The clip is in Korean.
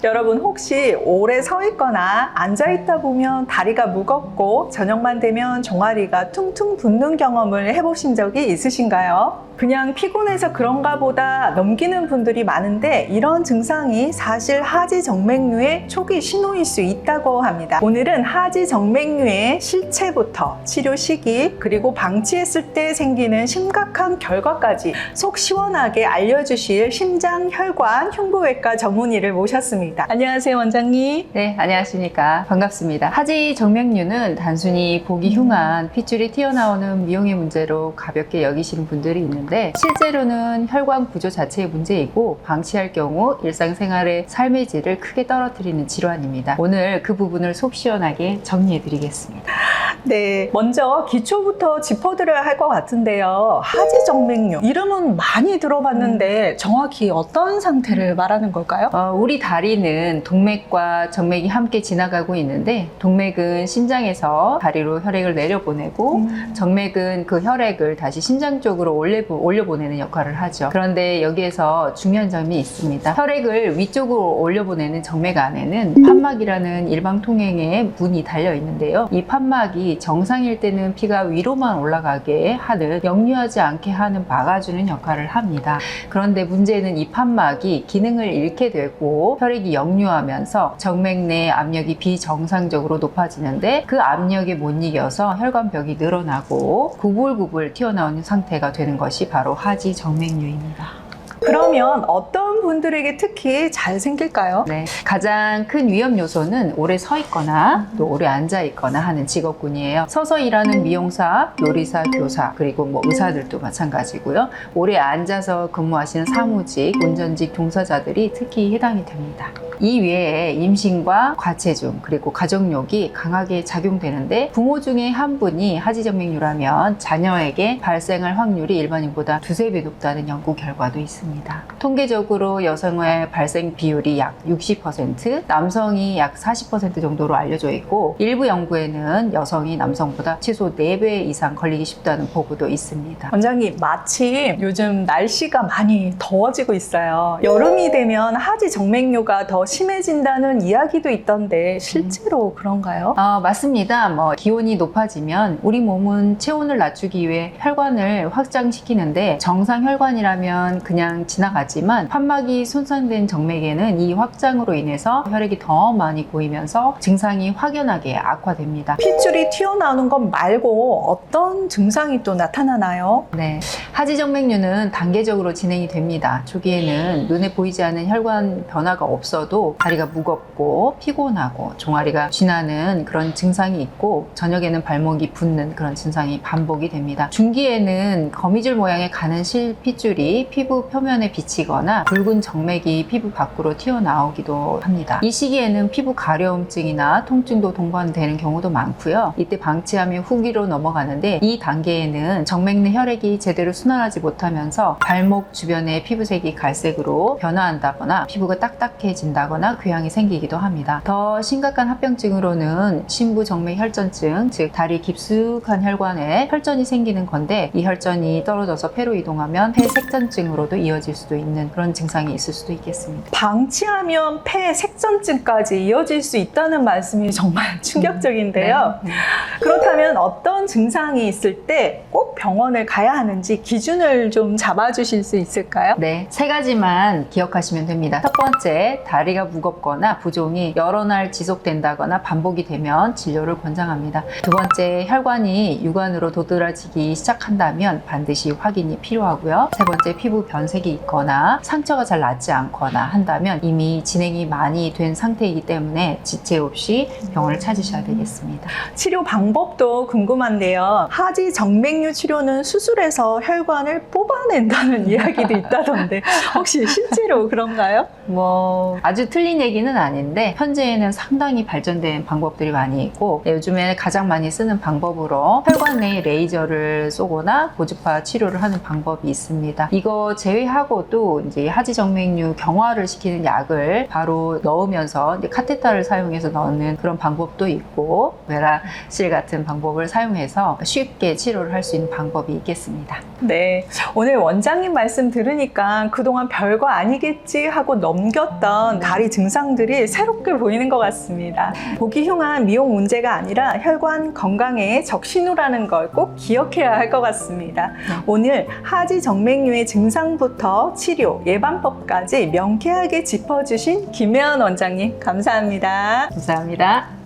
여러분 혹시 오래 서 있거나 앉아 있다 보면 다리가 무겁고 저녁만 되면 종아리가 퉁퉁 붓는 경험을 해보신 적이 있으신가요? 그냥 피곤해서 그런가 보다 넘기는 분들이 많은데 이런 증상이 사실 하지정맥류의 초기 신호일 수 있다고 합니다. 오늘은 하지정맥류의 실체부터 치료 시기 그리고 방치했을 때 생기는 심각한 결과까지 속 시원하게 알려주실 심장혈관 흉부외과 전문의를 모셨습니다. 안녕하세요, 원장님. 네, 안녕하십니까. 반갑습니다. 하지정맥류는 단순히 보기 흉한 핏줄이 튀어나오는 미용의 문제로 가볍게 여기시는 분들이 있는데 실제로는 혈관 구조 자체의 문제이고 방치할 경우 일상생활의 삶의 질을 크게 떨어뜨리는 질환입니다. 오늘 그 부분을 속 시원하게 정리해 드리겠습니다. 네, 먼저 기초부터 짚어드려야 할 것 같은데요. 하지정맥류 이름은 많이 들어봤는데 정확히 어떤 상태를 말하는 걸까요? 우리 다리는 동맥과 정맥이 함께 지나가고 있는데 동맥은 심장에서 다리로 혈액을 내려보내고 정맥은 그 혈액을 다시 심장 쪽으로 올려보내는 역할을 하죠. 그런데 여기에서 중요한 점이 있습니다. 혈액을 위쪽으로 올려보내는 정맥 안에는 판막이라는 일방통행의 문이 달려 있는데요. 이 판막이 정상일 때는 피가 위로만 올라가게 하는, 역류하지 않게 하는 막아주는 역할을 합니다. 그런데 문제는 이 판막이 기능을 잃게 되고 혈액이 역류하면서 정맥 내 압력이 비정상적으로 높아지는데 그 압력에 못 이겨서 혈관벽이 늘어나고 구불구불 튀어나오는 상태가 되는 것이 바로 하지정맥류입니다. 그러면 어떤 분들에게 특히 잘 생길까요? 네, 가장 큰 위험 요소는 오래 서 있거나 또 오래 앉아 있거나 하는 직업군이에요. 서서 일하는 미용사, 요리사, 교사, 그리고 뭐 의사들도 마찬가지고요. 오래 앉아서 근무하시는 사무직, 운전직 종사자들이 특히 해당이 됩니다. 이 외에 임신과 과체중 그리고 가족력이 강하게 작용되는데 부모 중에 한 분이 하지정맥류라면 자녀에게 발생할 확률이 일반인보다 2~3배 높다는 연구 결과도 있습니다. 통계적으로 여성의 발생 비율이 약 60%, 남성이 약 40% 정도로 알려져 있고 일부 연구에는 여성이 남성보다 최소 4배 이상 걸리기 쉽다는 보고도 있습니다. 원장님, 마침 요즘 날씨가 많이 더워지고 있어요. 여름이 되면 하지정맥류가 더 심해진다는 이야기도 있던데 실제로 그런가요? 맞습니다. 기온이 높아지면 우리 몸은 체온을 낮추기 위해 혈관을 확장시키는데 정상 혈관이라면 그냥 지나가지만 판막이 손상된 정맥에는 이 확장으로 인해서 혈액이 더 많이 고이면서 증상이 확연하게 악화됩니다. 핏줄이 튀어나오는 것 말고 어떤 증상이 또 나타나나요? 네, 하지정맥류는 단계적으로 진행이 됩니다. 초기에는 눈에 보이지 않는 혈관 변화가 없어도 다리가 무겁고 피곤하고 종아리가 쥐나는 그런 증상이 있고 저녁에는 발목이 붓는 그런 증상이 반복이 됩니다. 중기에는 거미줄 모양의 가는 실핏줄이 피부 표면에 비치거나 붉은 정맥이 피부 밖으로 튀어나오기도 합니다. 이 시기에는 피부 가려움증이나 통증도 동반되는 경우도 많고요. 이때 방치하면 후기로 넘어가는데 이 단계에는 정맥 내 혈액이 제대로 순환하지 못하면서 발목 주변의 피부색이 갈색으로 변화한다거나 피부가 딱딱해진다거나 궤양이 생기기도 합니다. 더 심각한 합병증으로는 심부정맥 혈전증, 즉 다리 깊숙한 혈관에 혈전이 생기는 건데 이 혈전이 떨어져서 폐로 이동하면 폐색전증으로도 이어질 수도 있는 그런 증상이 있을 수도 있겠습니다. 방치하면 폐색전증까지 이어질 수 있다는 말씀이 정말 충격적인데요. 네. 그렇다면 어떤 증상이 있을 때 꼭 병원을 가야 하는지 기준을 좀 잡아주실 수 있을까요? 네, 3가지만 기억하시면 됩니다. 첫 번째, 다리가 무겁거나 부종이 여러 날 지속된다거나 반복이 되면 진료를 권장합니다. 두 번째, 혈관이 유관으로 도드라지기 시작한다면 반드시 확인이 필요하고요. 세 번째, 피부 변색이 있거나 상처가 잘 낫지 않거나 한다면 이미 진행이 많이 된 상태이기 때문에 지체 없이 병원을 찾으셔야 되겠습니다. 치료 방법도 궁금한데요. 하지정맥류 치료는 수술해서 혈관을 뽑아낸다는 이야기도 있다던데 혹시 실제로 그런가요? 아주 틀린 얘기는 아닌데 현재에는 상당히 발전된 방법들이 많이 있고 요즘에 가장 많이 쓰는 방법으로 혈관 내에 레이저를 쏘거나 고주파 치료를 하는 방법이 있습니다. 이거 제외하고도 이제 하지정맥류 경화를 시키는 약을 바로 넣으면서 이제 카테터를 사용해서 넣는 그런 방법도 있고 베라실 같은 방법을 사용해서 쉽게 치료를 할 수 있는 방법이 있겠습니다. 네, 오늘 원장님 말씀 들으니까 그동안 별거 아니겠지 하고 넘 넘겼던 다리 증상들이 새롭게 보이는 것 같습니다. 보기 흉한 미용 문제가 아니라 혈관 건강의 적신호라는 걸 꼭 기억해야 할 것 같습니다. 오늘 하지 정맥류의 증상부터 치료, 예방법까지 명쾌하게 짚어주신 김혜원 원장님 감사합니다. 감사합니다.